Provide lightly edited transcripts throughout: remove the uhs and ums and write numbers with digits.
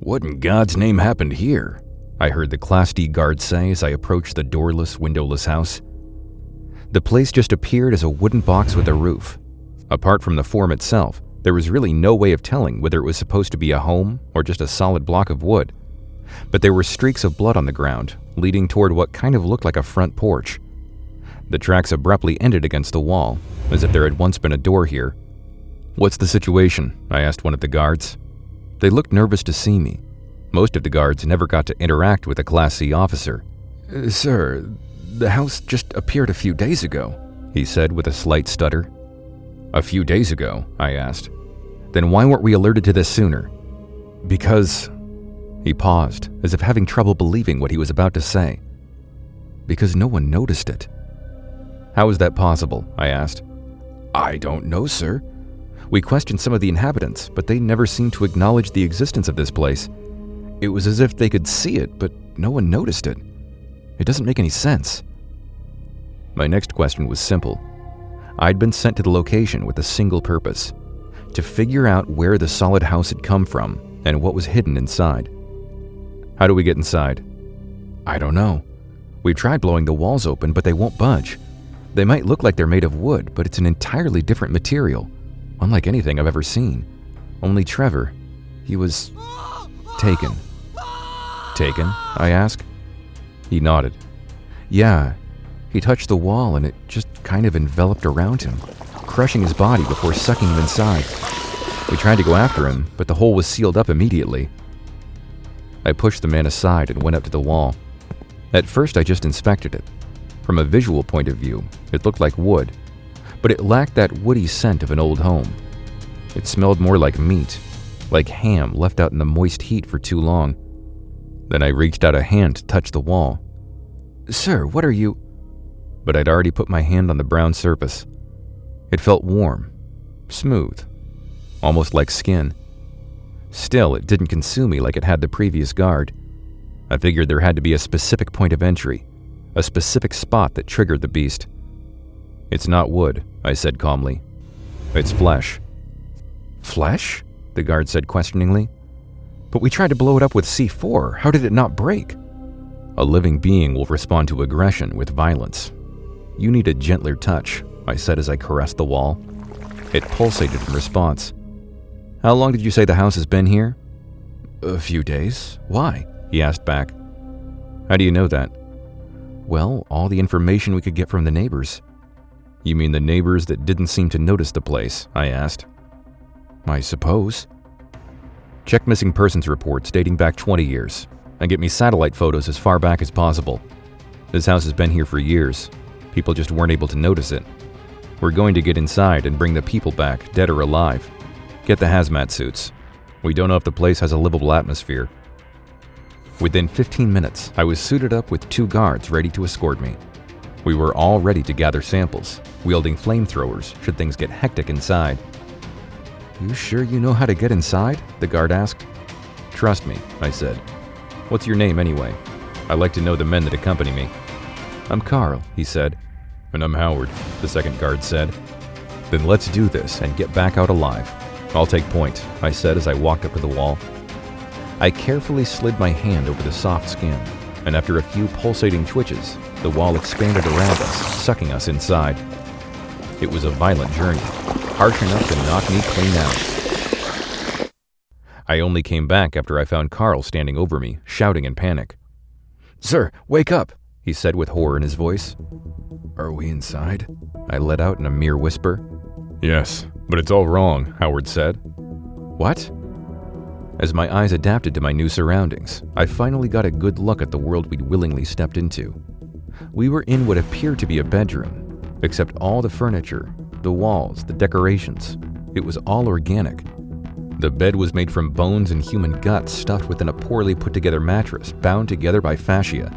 "What in God's name happened here?" I heard the Class D guard say as I approached the doorless, windowless house. The place just appeared as a wooden box with a roof. Apart from the form itself, there was really no way of telling whether it was supposed to be a home or just a solid block of wood. But there were streaks of blood on the ground, leading toward what kind of looked like a front porch. The tracks abruptly ended against the wall, as if there had once been a door here. "What's the situation?" I asked one of the guards. They looked nervous to see me. Most of the guards never got to interact with a Class C officer. "Sir, the house just appeared a few days ago," he said with a slight stutter. "A few days ago?" I asked. "Then why weren't we alerted to this sooner?" "Because..." He paused, as if having trouble believing what he was about to say. "Because no one noticed it." "How is that possible?" I asked. "I don't know, sir. We questioned some of the inhabitants, but they never seemed to acknowledge the existence of this place. It was as if they could see it, but no one noticed it. It doesn't make any sense." My next question was simple. I'd been sent to the location with a single purpose: to figure out where the solid house had come from and what was hidden inside. "How do we get inside?" "I don't know. We tried blowing the walls open, but they won't budge. They might look like they're made of wood, but it's an entirely different material, unlike anything I've ever seen. Only Trevor, he was taken." "Taken?" I asked. He nodded. "Yeah, he touched the wall and it just kind of enveloped around him, crushing his body before sucking him inside. We tried to go after him, but the hole was sealed up immediately." I pushed the man aside and went up to the wall. At first I just inspected it. From a visual point of view, it looked like wood, but it lacked that woody scent of an old home. It smelled more like meat, like ham left out in the moist heat for too long. Then I reached out a hand to touch the wall. "Sir, what are you—" But I'd already put my hand on the brown surface. It felt warm, smooth, almost like skin. Still, it didn't consume me like it had the previous guard. I figured there had to be a specific point of entry, a specific spot that triggered the beast. "It's not wood," I said calmly. "It's flesh." "Flesh?" the guard said questioningly. "But we tried to blow it up with C4. How did it not break?" "A living being will respond to aggression with violence. You need a gentler touch," I said as I caressed the wall. It pulsated in response. "How long did you say the house has been here?" "A few days. Why?" he asked back. "How do you know that?" "Well, all the information we could get from the neighbors." "You mean the neighbors that didn't seem to notice the place?" I asked. "I suppose." "Check missing persons reports dating back 20 years, and get me satellite photos as far back as possible. This house has been here for years. People just weren't able to notice it. We're going to get inside and bring the people back, dead or alive. Get the hazmat suits. We don't know if the place has a livable atmosphere." Within 15 minutes, I was suited up with 2 guards ready to escort me. We were all ready to gather samples, wielding flamethrowers should things get hectic inside. "You sure you know how to get inside?" the guard asked. "Trust me," I said. "What's your name anyway? I like to know the men that accompany me." "I'm Carl," he said. "And I'm Howard," the second guard said. "Then let's do this and get back out alive. I'll take point," I said as I walked up to the wall. I carefully slid my hand over the soft skin, and after a few pulsating twitches, the wall expanded around us, sucking us inside. It was a violent journey, harsh enough to knock me clean out. I only came back after I found Carl standing over me, shouting in panic. "Sir, wake up," he said with horror in his voice. "Are we inside?" I let out in a mere whisper. "Yes, but it's all wrong," Howard said. "What?" As my eyes adapted to my new surroundings, I finally got a good look at the world we'd willingly stepped into. We were in what appeared to be a bedroom, except all the furniture, the walls, the decorations. It was all organic. The bed was made from bones and human guts stuffed within a poorly put together mattress bound together by fascia.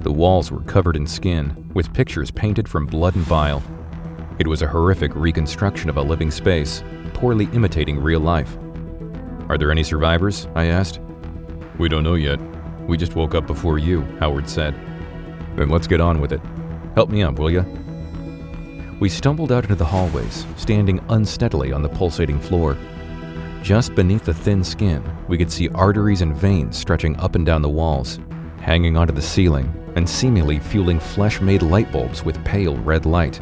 The walls were covered in skin, with pictures painted from blood and bile. It was a horrific reconstruction of a living space, poorly imitating real life. "Are there any survivors?" I asked. "We don't know yet. We just woke up before you," Howard said. "Then let's get on with it. Help me up, will ya?" We stumbled out into the hallways, standing unsteadily on the pulsating floor. Just beneath the thin skin, we could see arteries and veins stretching up and down the walls, hanging onto the ceiling, and seemingly fueling flesh-made light bulbs with pale red light.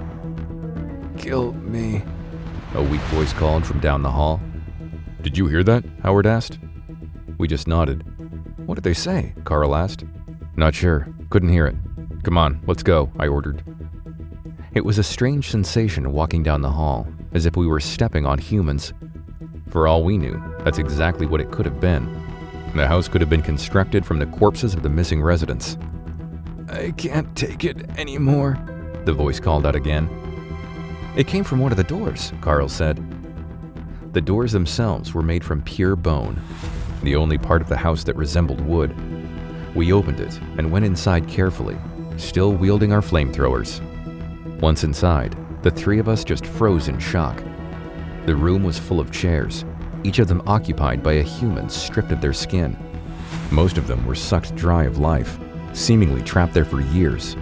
"Kill me," a weak voice called from down the hall. "Did you hear that?" Howard asked. We just nodded. "What did they say?" Carl asked. "Not sure. Couldn't hear it. Come on, let's go," I ordered. It was a strange sensation walking down the hall, as if we were stepping on humans. For all we knew, that's exactly what it could have been. The house could have been constructed from the corpses of the missing residents. "I can't take it anymore," the voice called out again. "It came from one of the doors," Carl said. The doors themselves were made from pure bone, the only part of the house that resembled wood. We opened it and went inside carefully, still wielding our flamethrowers. Once inside, the three of us just froze in shock. The room was full of chairs, each of them occupied by a human stripped of their skin. Most of them were sucked dry of life, seemingly trapped there for years.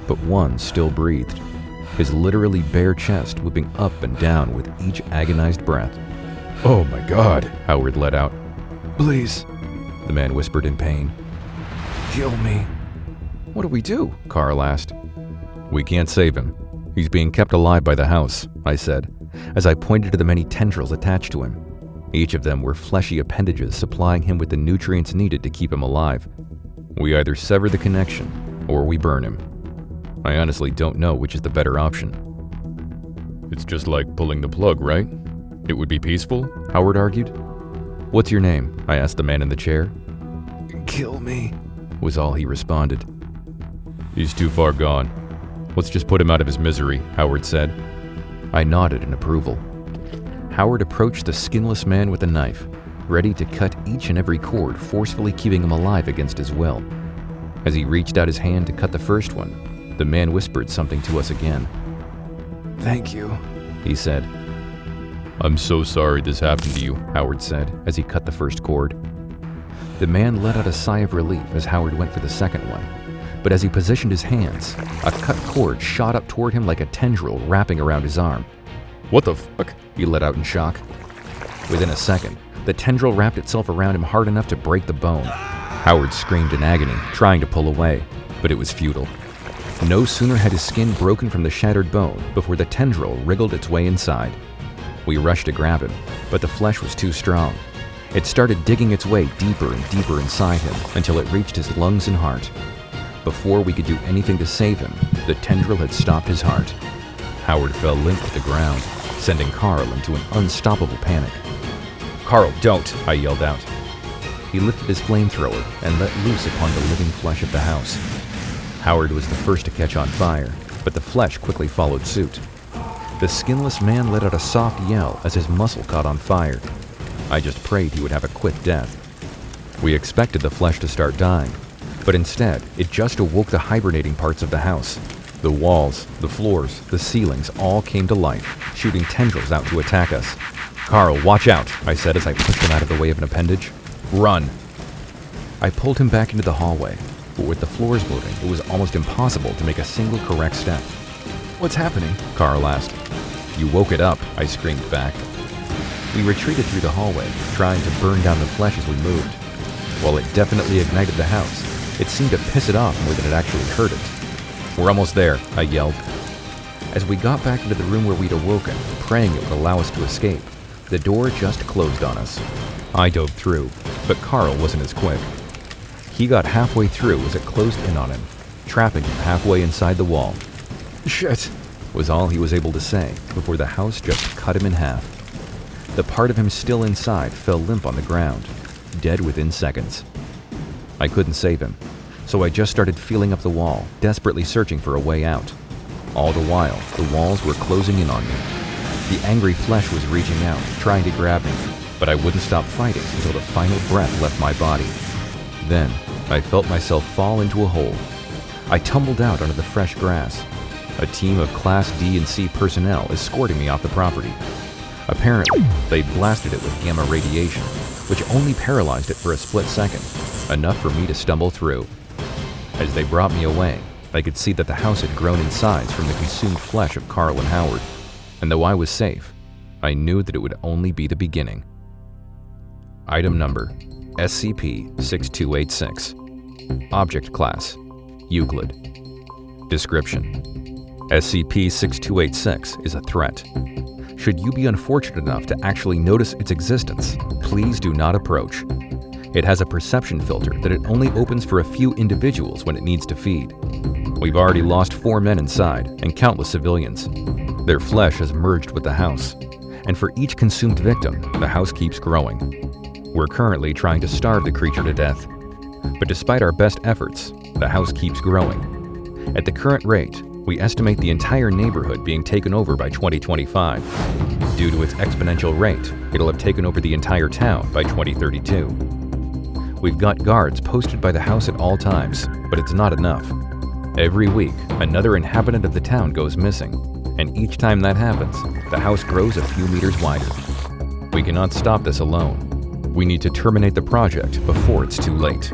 But one still breathed, his literally bare chest whipping up and down with each agonized breath. "Oh my God," Howard let out. "Please," the man whispered in pain. "Kill me." "What do we do?" Carl asked. "We can't save him. He's being kept alive by the house," I said, as I pointed to the many tendrils attached to him. Each of them were fleshy appendages supplying him with the nutrients needed to keep him alive. We either sever the connection, or we burn him. I honestly don't know which is the better option. "It's just like pulling the plug, right? It would be peaceful," Howard argued. "What's your name?" I asked the man in the chair. "Kill me," was all he responded. "He's too far gone. Let's just put him out of his misery," Howard said. I nodded in approval. Howard approached the skinless man with a knife, ready to cut each and every cord, forcefully keeping him alive against his will. As he reached out his hand to cut the first one, the man whispered something to us again. "Thank you," he said. "I'm so sorry this happened to you," Howard said as he cut the first cord. The man let out a sigh of relief as Howard went for the second one, but as he positioned his hands, a cut cord shot up toward him like a tendril wrapping around his arm. "What the fuck?" he let out in shock. Within a second, the tendril wrapped itself around him hard enough to break the bone. Howard screamed in agony, trying to pull away, but it was futile. No sooner had his skin broken from the shattered bone before the tendril wriggled its way inside. We rushed to grab him, but the flesh was too strong. It started digging its way deeper and deeper inside him until it reached his lungs and heart. Before we could do anything to save him, the tendril had stopped his heart. Howard fell limp to the ground, sending Carl into an unstoppable panic. "Carl, don't!" I yelled out. He lifted his flamethrower and let loose upon the living flesh of the house. Howard was the first to catch on fire, but the flesh quickly followed suit. The skinless man let out a soft yell as his muscle caught on fire. I just prayed he would have a quick death. We expected the flesh to start dying, but instead, it just awoke the hibernating parts of the house. The walls, the floors, the ceilings all came to life, shooting tendrils out to attack us. "Carl, watch out," I said as I pushed him out of the way of an appendage. "Run!" I pulled him back into the hallway, but with the floors moving, it was almost impossible to make a single correct step. "What's happening?" Carl asked. "You woke it up," I screamed back. We retreated through the hallway, trying to burn down the flesh as we moved. While it definitely ignited the house, it seemed to piss it off more than it actually hurt it. "We're almost there," I yelled. As we got back into the room where we'd awoken, praying it would allow us to escape, the door just closed on us. I dove through, but Carl wasn't as quick. He got halfway through as it closed in on him, trapping him halfway inside the wall. "Shit," was all he was able to say before the house just cut him in half. The part of him still inside fell limp on the ground, dead within seconds. I couldn't save him, so I just started feeling up the wall, desperately searching for a way out. All the while, the walls were closing in on me. The angry flesh was reaching out, trying to grab me, but I wouldn't stop fighting until the final breath left my body. Then, I felt myself fall into a hole. I tumbled out onto the fresh grass. A team of Class D and C personnel escorting me off the property. Apparently, they'd blasted it with gamma radiation, which only paralyzed it for a split second, enough for me to stumble through. As they brought me away, I could see that the house had grown in size from the consumed flesh of Carl and Howard, and though I was safe, I knew that it would only be the beginning. Item number SCP-6286. Object Class Euclid. Description: SCP-6286 is a threat. Should you be unfortunate enough to actually notice its existence, please do not approach. It has a perception filter that it only opens for a few individuals when it needs to feed. We've already lost 4 men inside and countless civilians. Their flesh has merged with the house, and for each consumed victim, the house keeps growing. We're currently trying to starve the creature to death, but despite our best efforts, the house keeps growing. At the current rate, we estimate the entire neighborhood being taken over by 2025. Due to its exponential rate, it'll have taken over the entire town by 2032. We've got guards posted by the house at all times, but it's not enough. Every week, another inhabitant of the town goes missing, and each time that happens, the house grows a few meters wider. We cannot stop this alone. We need to terminate the project before it's too late.